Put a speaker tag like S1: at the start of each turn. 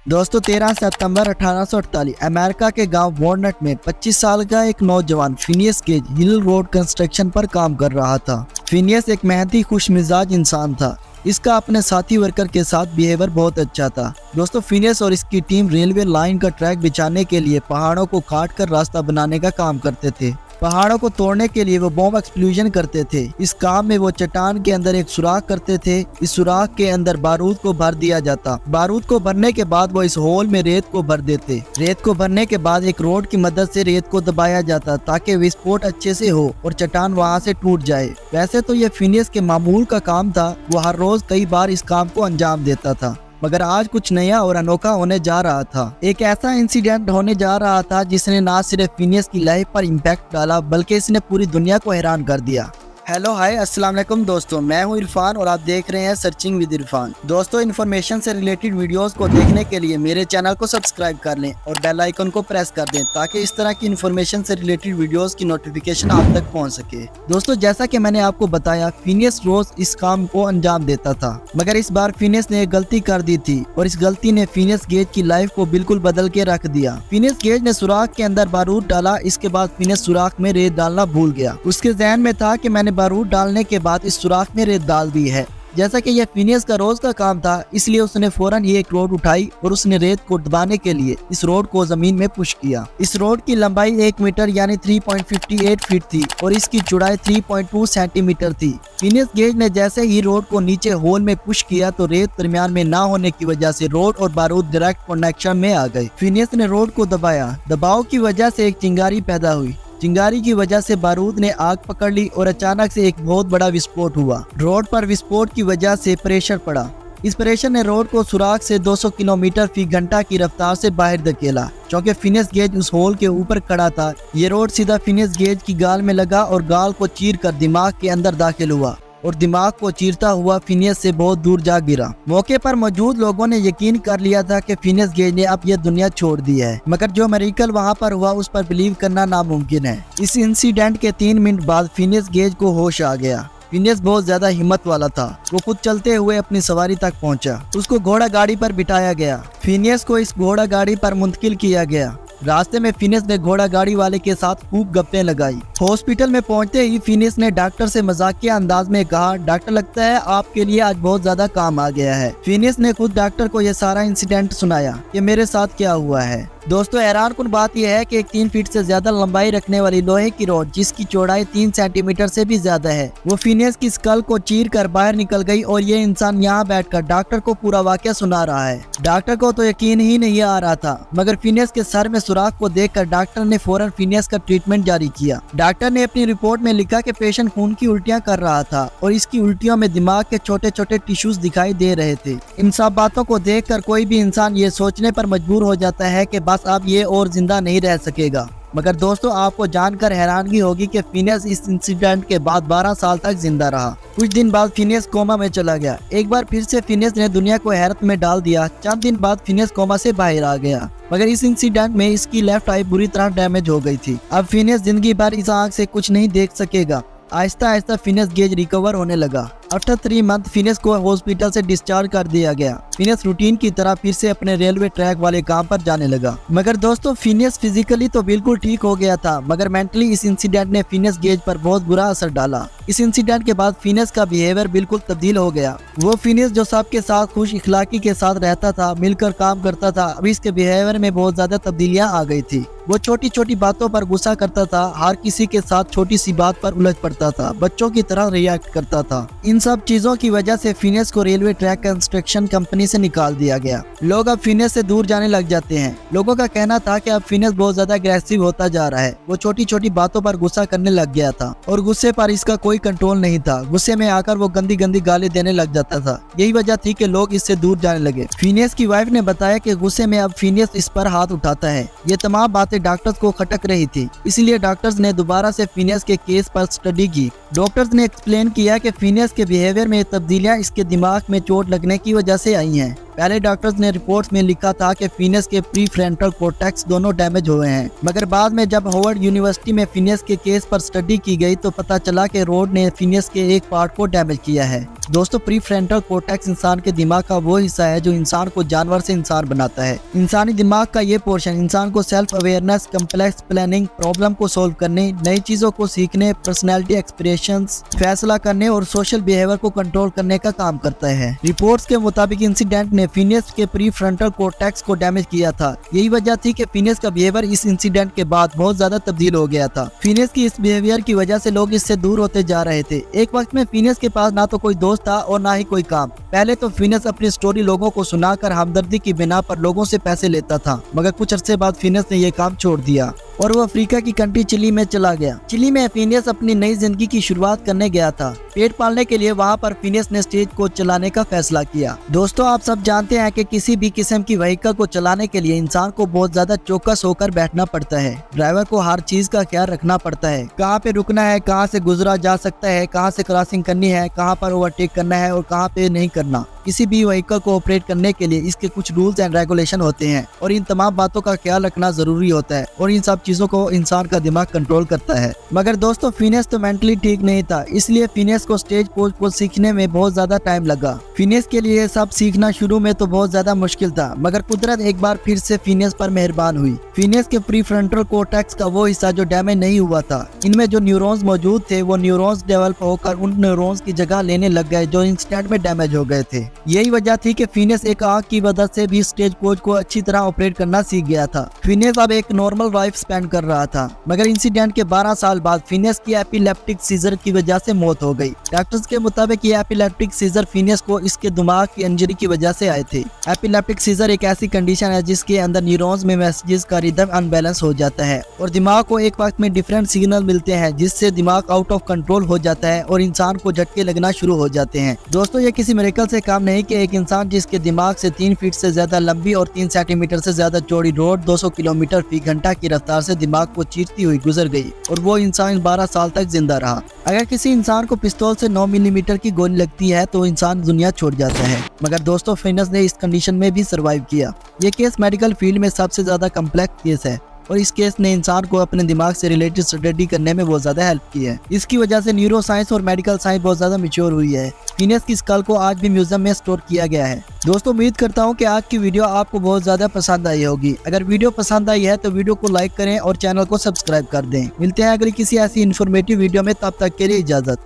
S1: दोस्तों 13 सितंबर 1848 अमेरिका के गांव वॉलनट में 25 साल का एक नौजवान फिनियस गेज हिल रोड कंस्ट्रक्शन पर काम कर रहा था। फिनियस एक मेहनती खुश मिजाज इंसान था। इसका अपने साथी वर्कर के साथ बिहेवियर बहुत अच्छा था। दोस्तों फिनियस और इसकी टीम रेलवे लाइन का ट्रैक बिछाने के लिए पहाड़ों को काट कर रास्ता बनाने का काम करते थे। पहाड़ों को तोड़ने के लिए वो बॉम्ब एक्सप्लोजन करते थे। इस काम में वो चट्टान के अंदर एक सुराख करते थे। इस सुराख के अंदर बारूद को भर दिया जाता। बारूद को भरने के बाद वो इस होल में रेत को भर देते। रेत को भरने के बाद एक रोड की मदद से रेत को दबाया जाता ताकि विस्फोट अच्छे से हो और चट्टान वहाँ से टूट जाए। वैसे तो ये फिनियस के मामूल का काम था। वो हर रोज कई बार इस काम को अंजाम देता था, मगर आज कुछ नया और अनोखा होने जा रहा था। एक ऐसा इंसिडेंट होने जा रहा था जिसने ना सिर्फ फिनियस की लाइफ पर इम्पैक्ट डाला बल्कि इसने पूरी दुनिया को हैरान कर दिया। हेलो हाय अस्सलाम वालेकुम दोस्तों, मैं हूं इरफान और आप देख रहे हैं सर्चिंग विद इरफान। दोस्तों इन्फॉर्मेशन से रिलेटेड वीडियोस को देखने के लिए मेरे चैनल को सब्सक्राइब कर लें और बेल आइकन को प्रेस कर दें ताकि इस तरह की इन्फॉर्मेशन से रिलेटेड वीडियोस की नोटिफिकेशन आप तक पहुंच सके। दोस्तों जैसा कि मैंने आपको बताया, फिनियस रोज इस काम को अंजाम देता था, मगर इस बार फिनियस ने एक गलती कर दी थी और इस गलती ने फिनियस गेज की लाइफ को बिल्कुल बदल के रख दिया। फिनियस गेज ने सुराख के अंदर बारूद डाला। इसके बाद फिनियस सुराख में रेत डालना भूल गया। उसके जहन में था कि मैंने बारूद डालने के बाद इस सुराख में रेत डाल दी है। जैसा कि यह फिनियस का रोज का काम था, इसलिए उसने फौरन ये एक रोड उठाई और उसने रेत को दबाने के लिए इस रोड को जमीन में पुश किया। इस रोड की लंबाई 1 मीटर यानी 3.58 फीट थी और इसकी चौड़ाई 3.2 सेंटीमीटर थी। फिनियस गेज ने जैसे ही रोड को नीचे होल में पुश किया तो रेत दरमियान में ना होने की वजह से रोड और बारूद डायरेक्ट कनेक्शन में आ गए। फिनियस ने रोड को दबाया। दबाव की वजह से एक चिंगारी पैदा हुई। चिंगारी की वजह से बारूद ने आग पकड़ ली और अचानक से एक बहुत बड़ा विस्फोट हुआ। रोड पर विस्फोट की वजह से प्रेशर पड़ा। इस प्रेशर ने रोड को सुराख से 200 किलोमीटर फी घंटा की रफ्तार से बाहर धकेला। क्योंकि फिनियस गेज उस होल के ऊपर खड़ा था, ये रोड सीधा फिनियस गेज की गाल में लगा और गाल को चीर कर दिमाग के अंदर दाखिल हुआ और दिमाग को चीरता हुआ फिनियस से बहुत दूर जा गिरा। मौके पर मौजूद लोगों ने यकीन कर लिया था कि फिनियस गेज ने अब यह दुनिया छोड़ दी है, मगर जो मेरिकल वहां पर हुआ उस पर बिलीव करना नामुमकिन है। इस इंसिडेंट के 3 मिनट बाद फिनियस गेज को होश आ गया। फिनियस बहुत ज्यादा हिम्मत वाला था। वो खुद चलते हुए अपनी सवारी तक पहुंचा। उसको घोड़ा गाड़ी पर बिठाया गया। फिनियस को इस घोड़ा गाड़ी पर मुंतकिल किया गया। रास्ते में फिनियस ने घोड़ा गाड़ी वाले के साथ खूब गप्पे लगाई। हॉस्पिटल में पहुंचते ही फिनियस ने डॉक्टर से मजाकिया अंदाज में कहा, डॉक्टर लगता है आपके लिए आज बहुत ज्यादा काम आ गया है। फिनियस ने खुद डॉक्टर को यह सारा इंसिडेंट सुनाया कि मेरे साथ क्या हुआ है। दोस्तों हैरानकुन बात यह है कि एक 3 फीट से ज्यादा लंबाई रखने वाली लोहे की रॉड जिसकी चौड़ाई 3 सेंटीमीटर से भी ज्यादा है, वो फिनियस की स्कल को चीर कर बाहर निकल गई और ये इंसान यहाँ बैठकर डॉक्टर को पूरा वाकया सुना रहा है। डॉक्टर को तो यकीन ही नहीं आ रहा था, मगर फिनियस के सर में सुराख को देखकर डॉक्टर ने फौरन फिनियस का ट्रीटमेंट जारी किया। डॉक्टर ने अपनी रिपोर्ट में लिखा कि पेशेंट खून की उल्टियां कर रहा था और इसकी उल्टियों में दिमाग के छोटे छोटे टिश्यूज दिखाई दे रहे थे। इन सब बातों को देखकर कोई भी इंसान ये सोचने पर मजबूर हो जाता है कि बस अब ये और जिंदा नहीं रह सकेगा। मगर दोस्तों आपको जानकर हैरानगी होगी कि फिनियस इस इंसिडेंट के बाद 12 साल तक जिंदा रहा। कुछ दिन बाद फिनियस कोमा में चला गया। एक बार फिर से फिनियस ने दुनिया को हैरत में डाल दिया। चंद दिन बाद फिनियस कोमा से बाहर आ गया, मगर इस इंसिडेंट में इसकी लेफ्ट आई बुरी तरह डैमेज हो गई थी। अब फिनियस जिंदगी भर इस आंख से कुछ नहीं देख सकेगा। Aahista Aahista Phineas Gage recover होने लगा। आफ्टर 3 मंथ फिनियस को हॉस्पिटल से डिस्चार्ज कर दिया गया। फिनियस रूटीन की तरह फिर से अपने रेलवे ट्रैक वाले काम पर जाने लगा। मगर दोस्तों फिनियस फिजिकली तो बिल्कुल ठीक हो गया था, मगर मेंटली इस इंसिडेंट ने फिनियस गेज पर बहुत बुरा असर डाला। इस इंसिडेंट के बाद फिनियस का बिहेवियर बिल्कुल तब्दील हो गया। वो फिनियस जो सबके साथ खुश इखलाकी के साथ रहता था, मिलकर काम करता था, अब इसके बिहेवियर में बहुत ज्यादा तब्दीलियां आ गई थी। वो छोटी छोटी बातों पर गुस्सा करता था, हर किसी के साथ छोटी सी बात पर उलझ पड़ता था, बच्चों की तरह रिएक्ट करता था। इन सब चीजों की वजह से फिनियस को रेलवे ट्रैक कंस्ट्रक्शन कंपनी से निकाल दिया गया। लोग अब फिनियस से दूर जाने लग जाते हैं। लोगों का कहना था कि अब फिनियस बहुत ज्यादा अग्रेसिव होता जा रहा है। वो छोटी छोटी बातों पर गुस्सा करने लग गया था और गुस्से पर इसका कोई कंट्रोल नहीं था। गुस्से में आकर वो गंदी गंदी गाली देने लग जाता था। यही वजह थी कि लोग इससे दूर जाने लगे। फिनियस की वाइफ ने बताया कि गुस्से में अब फिनियस इस पर हाथ उठाता है। ये तमाम बातें डॉक्टर्स को खटक रही थी, इसलिए डॉक्टर्स ने दोबारा से फिनियस के केस पर स्टडी की। डॉक्टर्स ने एक्सप्लेन किया कि फिनियस के बिहेवियर में तब्दीलियां इसके दिमाग में चोट लगने की वजह से आई हैं। पहले डॉक्टर्स ने रिपोर्ट्स में लिखा था कि फिनियस के प्री फ्रंटल कॉर्टेक्स दोनों डैमेज हुए हैं, मगर बाद में जब हार्वर्ड यूनिवर्सिटी में फिनियस के केस पर स्टडी की गई तो पता चला कि रोड ने फिनियस के एक पार्ट को डैमेज किया है। दोस्तों, प्री फ्रंटल कॉर्टेक्स इंसान के दिमाग का वो हिस्सा है जो इंसान को जानवर से इंसान बनाता है। इंसानी दिमाग का ये पोर्शन इंसान को self awareness, complex planning, problem को सोल्व करने, नई चीजों को सीखने, पर्सनैलिटी एक्सप्रेशंस, फैसला करने और सोशल बिहेवियर को कंट्रोल करने का काम करता है। रिपोर्ट्स के मुताबिक इंसिडेंट ने फिनियस के प्री फ्रंटल कॉर्टेक्स को डैमेज किया था। यही वजह थी कि फिनियस का बिहेवियर इस इंसिडेंट के बाद बहुत ज्यादा तब्दील हो गया था। फिनियस की इस बिहेवियर की वजह से लोग इससे दूर होते जा रहे थे। एक वक्त में फिनियस के पास ना तो कोई दोस्त था और ना ही कोई काम। पहले तो फिनियस अपनी स्टोरी लोगों को सुनाकर हमदर्दी की बिना पर लोगों से पैसे लेता था, मगर कुछ अरसे बाद फिनियस ने ये काम छोड़ दिया और वो अफ्रीका की कंट्री चिली में चला गया। चिली में फिनियस अपनी नई जिंदगी की शुरुआत करने गया था। पेट पालने के लिए वहाँ पर फिनियस ने स्टेज को चलाने का फैसला किया। दोस्तों, आप सब जानते हैं कि किसी भी किस्म की व्हीकल को चलाने के लिए इंसान को बहुत ज्यादा चौकस होकर बैठना पड़ता है। ड्राइवर को हर चीज का ख्याल रखना पड़ता है, कहाँ पे रुकना है, कहाँ से गुजरा जा सकता है, कहाँ से क्रॉसिंग करनी है, कहाँ पर ओवरटेक करना है और कहाँ पे नहीं करना। किसी भी व्हीकल को ऑपरेट करने के लिए इसके कुछ रूल्स एंड रेगुलेशन होते हैं और इन तमाम बातों का ख्याल रखना जरूरी होता है और इन सब चीजों को इंसान का दिमाग कंट्रोल करता है। मगर दोस्तों, फिनियस तो मेंटली ठीक नहीं था, इसलिए फिनियस को स्टेज कोच को सीखने में बहुत ज्यादा टाइम लगा। फिनियस के लिए सब सीखना शुरू में तो बहुत ज्यादा मुश्किल था, मगर कुदरत एक बार फिर से फिनियस पर मेहरबान हुई। फिनियस के प्री फ्रंटल कॉर्टेक्स का वो हिस्सा जो डैमेज नहीं हुआ था, इनमें जो न्यूरॉन्स मौजूद थे वो न्यूरॉन्स डेवलप होकर उन न्यूरॉन्स की जगह लेने लग गए जो इंस्टेंट में डैमेज हो गए थे। यही वजह थी कि फिनियस एक आंख की मदद से भी स्टेज कोच को अच्छी तरह ऑपरेट करना सीख गया था। फिनियस अब एक नॉर्मल लाइफ स्पेंड कर रहा था, मगर इंसिडेंट के 12 साल बाद फिनियस की एपिलेप्टिक सीजर की वजह से मौत हो गई। डॉक्टर्स के मुताबिक ये एपिलेप्टिक सीजर फिनियस को इसके दिमाग की इंजरी की वजह से आए थे। एपिलेप्टिक सीजर एक ऐसी कंडीशन है जिसके अंदर न्यूरॉन्स में मैसेजेस का रिदम अनबैलेंस हो जाता है और दिमाग को एक वक्त में डिफरेंट सिग्नल मिलते हैं, जिससे दिमाग आउट ऑफ कंट्रोल हो जाता है और इंसान को झटके लगना शुरू हो जाते हैं। दोस्तों, ये किसी मिरेकल से काम नहीं कि एक इंसान जिसके दिमाग से 3 फीट से ज्यादा लंबी और 3 सेंटीमीटर से ज्यादा चौड़ी रोड 200 किलोमीटर फी घंटा की रफ्तार से दिमाग को चीरती हुई गुजर गई और वो इंसान 12 साल तक जिंदा रहा। अगर किसी इंसान को पिस्तौल से 9 मिलीमीटर की गोली लगती है तो इंसान दुनिया छोड़ जाता है, मगर दोस्तों फिनियस ने इस कंडीशन में भी सर्वाइव किया। ये केस मेडिकल फील्ड में सबसे ज्यादा कम्प्लेक्स केस है और इस केस ने इंसान को अपने दिमाग से रिलेटेड स्टडी करने में बहुत ज्यादा हेल्प की है। इसकी वजह से न्यूरो साइंस और मेडिकल साइंस बहुत ज्यादा मैच्योर हुई है। फिनियस की स्कल को आज भी म्यूजियम में स्टोर किया गया है। दोस्तों, उम्मीद करता हूँ कि आज की वीडियो आपको बहुत ज्यादा पसंद आई होगी। अगर वीडियो पसंद आई है तो वीडियो को लाइक करें और चैनल को सब्सक्राइब कर दें। मिलते हैं अगली किसी ऐसी इन्फॉर्मेटिव वीडियो में, तब तक के लिए इजाजत।